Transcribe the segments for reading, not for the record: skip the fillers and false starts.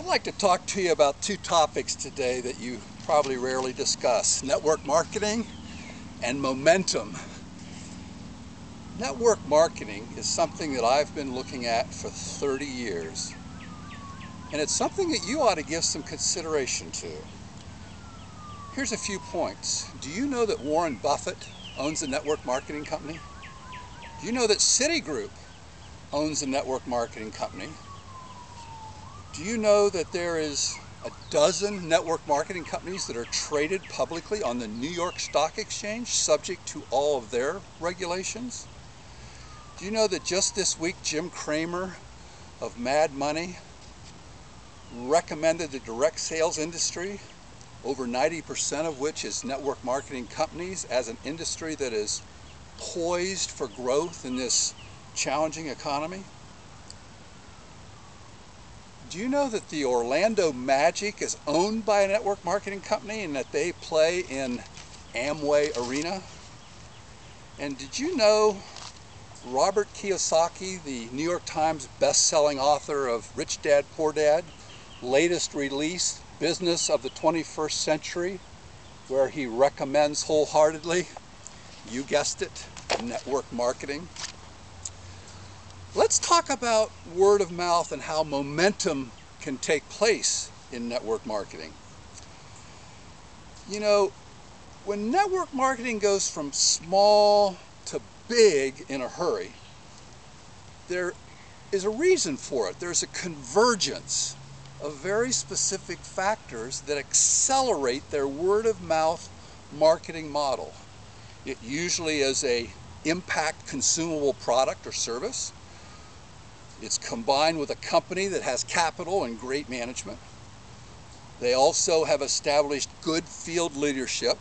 I'd like to talk to you about two topics today that you probably rarely discuss: network marketing and momentum. Network marketing is something that I've been looking at for 30 years, and it's something that you ought to give some consideration to. Here's a few points. Do you know that Warren Buffett owns a network marketing company? Do you know that Citigroup owns a network marketing company? Do you know that there is a dozen network marketing companies that are traded publicly on the New York Stock Exchange, subject to all of their regulations? Do you know that just this week Jim Cramer of Mad Money recommended the direct sales industry, over 90% of which is network marketing companies, as an industry that is poised for growth in this challenging economy? Do you know that the Orlando Magic is owned by a network marketing company and that they play in Amway Arena? And did you know Robert Kiyosaki, the New York Times best-selling author of Rich Dad, Poor Dad, latest release, Business of the 21st Century, where he recommends wholeheartedly, you guessed it, network marketing? Let's talk about word of mouth and how momentum can take place in network marketing. You know, when network marketing goes from small to big in a hurry, there is a reason for it. There's a convergence of very specific factors that accelerate their word of mouth marketing model. It usually is an impact consumable product or service. It's combined with a company that has capital and great management. They also have established good field leadership,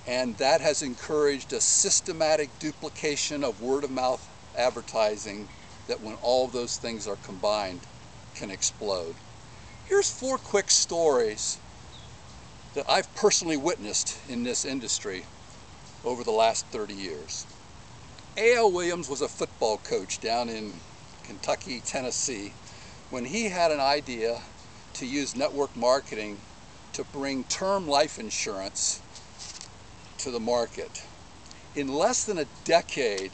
and that has encouraged a systematic duplication of word-of-mouth advertising that, when all of those things are combined, can explode. Here's 4 quick stories that I've personally witnessed in this industry over the last 30 years. A.L. Williams was a football coach down in Kentucky, Tennessee, when he had an idea to use network marketing to bring term life insurance to the market. In less than a decade,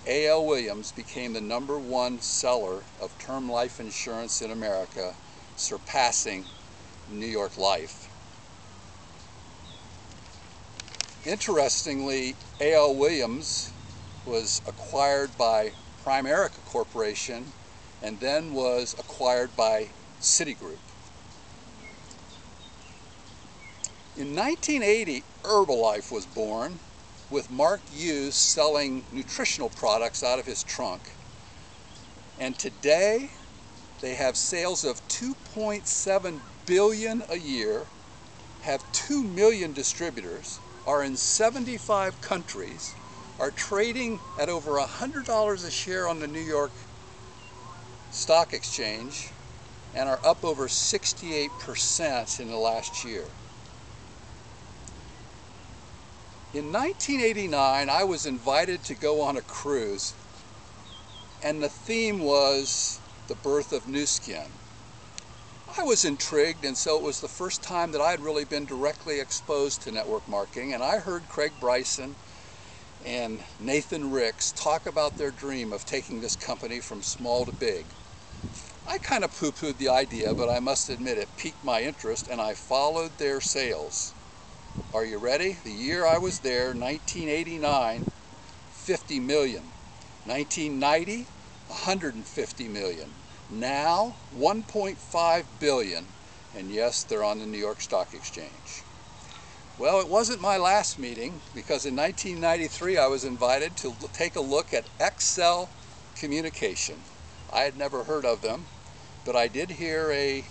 A.L. Williams became the #1 seller of term life insurance in America, surpassing New York Life. Interestingly, A.L. Williams was acquired by Primerica Corporation and then was acquired by Citigroup. In 1980, Herbalife was born, with Mark Hughes selling nutritional products out of his trunk. And today, they have sales of $2.7 billion a year, have 2 million distributors, are in 75 countries, are trading at over $100 a share on the New York Stock Exchange, and are up over 68% in the last year. In 1989, I was invited to go on a cruise, and the theme was the birth of Nu Skin. I was intrigued, and so it was the first time that I had really been directly exposed to network marketing, and I heard Craig Bryson and Nathan Ricks talk about their dream of taking this company from small to big. I kind of poo-pooed the idea, but I must admit it piqued my interest, and I followed their sales. Are you ready? The year I was there, 1989, 50 million. 1990, 150 million. Now, 1.5 billion. And yes, they're on the New York Stock Exchange. Well, it wasn't my last meeting, because in 1993 I was invited to take a look at Excel Communication. I had never heard of them, but I did hear a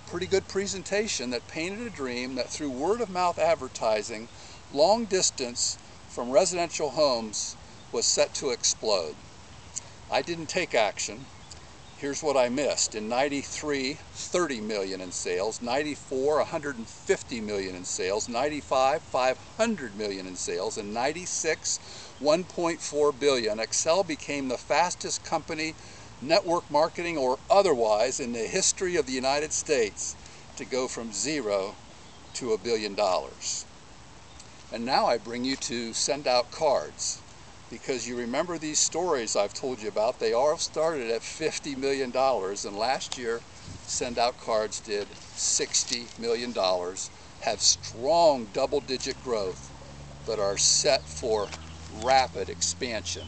pretty good presentation that painted a dream that through word-of-mouth advertising, long distance from residential homes was set to explode. I didn't take action. Here's what I missed. In 93, 30 million in sales. 94, 150 million in sales. 95, 500 million in sales. And 96, 1.4 billion. Excel became the fastest company network marketing or otherwise, in the history of the United States to go from 0 to $1 billion. And now I bring you to send out cards, because you remember these stories I've told you about. They all started at $50 million, and last year send out cards did $60 million, have strong double-digit growth, but are set for rapid expansion.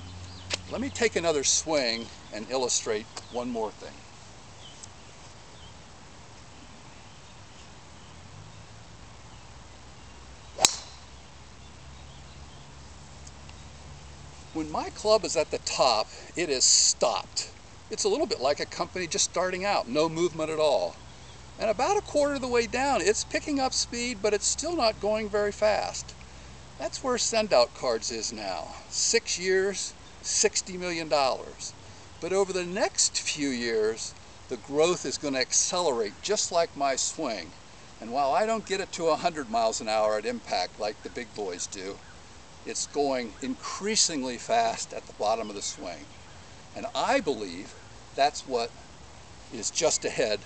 Let me take another swing and illustrate one more thing. When my club is at the top, it is stopped. It's a little bit like a company just starting out, no movement at all. And about a quarter of the way down, it's picking up speed, but it's still not going very fast. That's where Send Out Cards is now. 6 years, $60 million. But over the next few years, the growth is going to accelerate just like my swing. And while I don't get it to 100 miles an hour at impact like the big boys do, it's going increasingly fast at the bottom of the swing. And I believe that's what is just ahead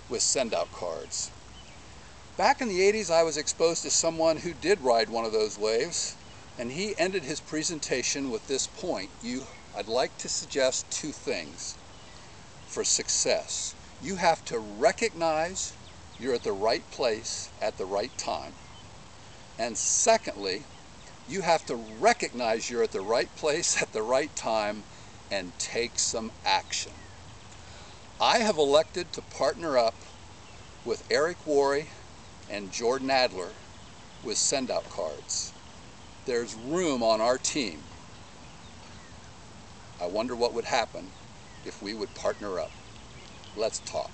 with Send Out Cards. Back in the 80s, I was exposed to someone who did ride one of those waves, and he ended his presentation with this point. I'd like to suggest two things for success. You have to recognize you're at the right place at the right time. And secondly, you have to recognize you're at the right place at the right time and take some action. I have elected to partner up with Eric Worre and Jordan Adler with Send Out Cards. There's room on our team. I wonder what would happen if we would partner up. Let's talk.